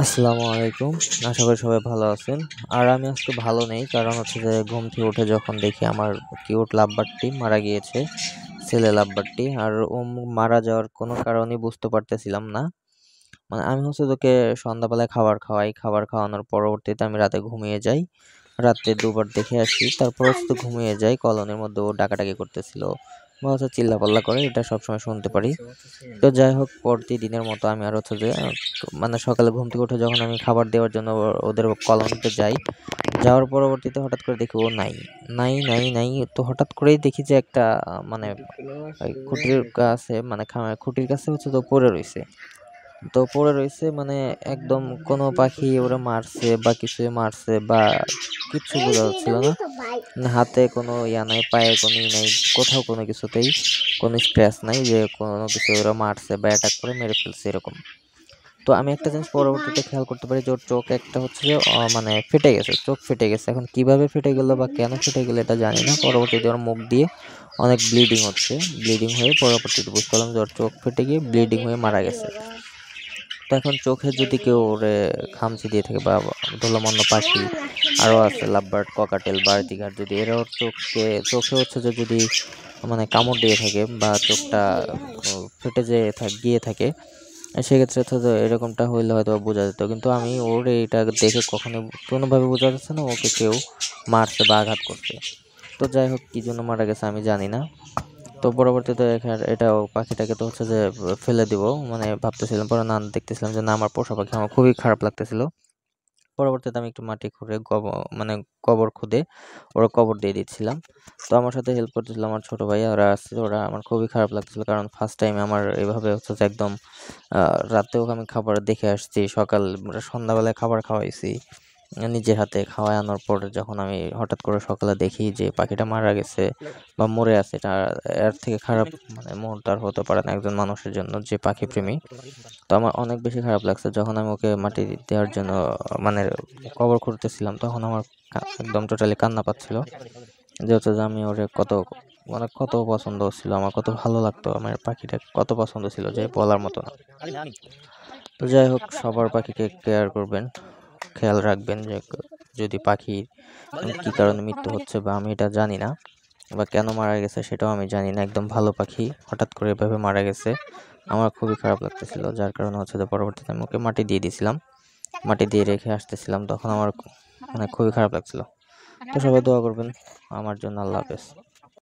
আসসালামু আলাইকুম। আশা করি সবাই ভালো আছেন। আর আমি আজকে ভালো নেই। কারণ হচ্ছে যে ঘুম থেকে উঠে যখন দেখি আমার কিউট লাভবার্ডটি মারা গিয়েছে। ছেলে লাভবার্ডটি। আর মারা যাওয়ার কোনো কারণই বুঝতে পারতেছিলাম না। মানে আমি হচ্ছে ওকে সন্ধ্যাবেলায় খাবার খাওয়াই। খাবার খাওয়ানোর পরবর্তীতে আমি রাতে ঘুমিয়ে যাই। রাত্রে ২ বার দেখে আসি। তারপর হচ্ছে ঘুমিয়ে যাই। কলোনির মধ্যে ও ডাকাডাকি করতেছিল বা হচ্ছে চিল্লাপাল্লা করে, এটা সবসময় শুনতে পারি। তো যাই হোক, প্রতিদিনের মতো আমি আর হচ্ছে যে মানে সকালে ঘুম থেকে উঠে যখন আমি খাবার দেওয়ার জন্য ওদের কলোনিতে যাই, যাওয়ার পরবর্তীতে হঠাৎ করে দেখি ও নাই। নাই, নাই, নাই। তো হঠাৎ করেই দেখি যে একটা মানে ওই খুঁটির কাছে, মানে খুঁটির কাছে হচ্ছে তো পড়ে রইছে। তো পড়ে রইছে মানে একদম কোনো পাখি ওরে মারছে বা কিছুই মারছে বা কিচ্ছু বোঝা যাচ্ছিল না। হাতে কোনো ইয়া নাই, পায়ে কোনো নাই, কোথাও কোনো কিছুতেই কোনো স্ক্র্যাচ নাই যে কোনো কিছু ওরা মারছে বা অ্যাটাক করে মেরে ফেলছে এরকম। তো আমি একটা জিনিস পরবর্তীতে খেয়াল করতে পারি যে ওর চোখ একটা হচ্ছে যে মানে ফেটে গেছে, চোখ ফেটে গেছে। এখন কিভাবে ফেটে গেল বা কেন ফেটে গেল এটা জানি না। পরবর্তীতে ওর মুখ দিয়ে অনেক ব্লিডিং হচ্ছে। ব্লিডিং হয়ে পরবর্তীতে বুঝতে পারলাম যে ওর চোখ ফেটে গিয়ে ব্লিডিং হয়ে মারা গেছে। তো এখন চোখে যদি কেউ ওরে খামচি দিয়ে থাকে বা ধরলাম অন্য পাখি আরো আছে লাভবার্ড, ককাটেল, বার্জিগার, যদি এরা ওর চোখে হচ্ছে যে যদি মানে কামড় দিয়ে থাকে বা চোখটা ফেটে গিয়ে থাকে, সেক্ষেত্রে তো এরকমটা হইলে হয়তো বোঝা যেত। কিন্তু আমি ওর এটা দেখে কখনো কোনোভাবে বোঝা যাচ্ছে না ওকে কেউ মারছে বা আঘাত করছে। তো যাই হোক, কি জন্য মারা গেছে আমি জানি না। তো পরবর্তীতে এটাও পাখিটাকে তো হচ্ছে যে ফেলে দিব মানে ভাবতেছিলাম, পরে না দেখতেছিলাম যে না, আমার পোষা পাখি, আমার খুবই খারাপ লাগতেছিল। পরবর্তীতে আমি একটু মাটি খুঁড়ে মানে কবর খুদে ওরা কবর দিয়ে দিচ্ছিলাম। তো আমার সাথে হেল্প করতেছিল আমার ছোট ভাই, ওরা আসছে, ওরা আমার খুবই খারাপ লাগতেছিল। কারণ ফার্স্ট টাইম আমার এভাবে হচ্ছে যে একদম রাতেও আমি খাবার দেখে আসছি, সন্ধ্যাবেলায় খাবার খাওয়াইছি। নিজের হাতে খাওয়ায় আনার পরে যখন আমি হঠাৎ করে সকালে দেখি যে পাখিটা মারা গেছে বা মরে আছে, এটা এর থেকে খারাপ মানে মুহূর্ত আর হতে পারে না একজন মানুষের জন্য যে পাখি প্রেমী। তো আমার অনেক বেশি খারাপ লাগছে যখন আমি ওকে মাটি দেওয়ার জন্য মানে কবর খুঁড়তেছিলাম, তখন আমার একদম টোটালি কান্না পাচ্ছিল। যে হচ্ছে যে আমি ওরে কত পছন্দ ছিল, আমার কত ভালো লাগতো, আমার পাখিটা কত পছন্দ ছিল যে বলার মতো না। তো যাই হোক, সবার পাখিকে কেয়ার করবেন, খেয়াল রাখবেন যে যদি পাখি কি কারণে মৃত্যু হচ্ছে বা আমি এটা জানি না, বা কেন মারা গেছে সেটাও আমি জানি না। একদম ভালো পাখি হঠাৎ করে এভাবে মারা গেছে, আমার খুবই খারাপ লাগতেছিল। যার কারণে হচ্ছে যে পরবর্তীতে আমি ওকে মাটি দিয়ে দিয়েছিলাম, মাটি দিয়ে রেখে আসতেছিলাম, তখন আমার মানে খুবই খারাপ লাগছিল। তো সবাই দোয়া করবেন আমার জন্য। আল্লাহ হাফেজ।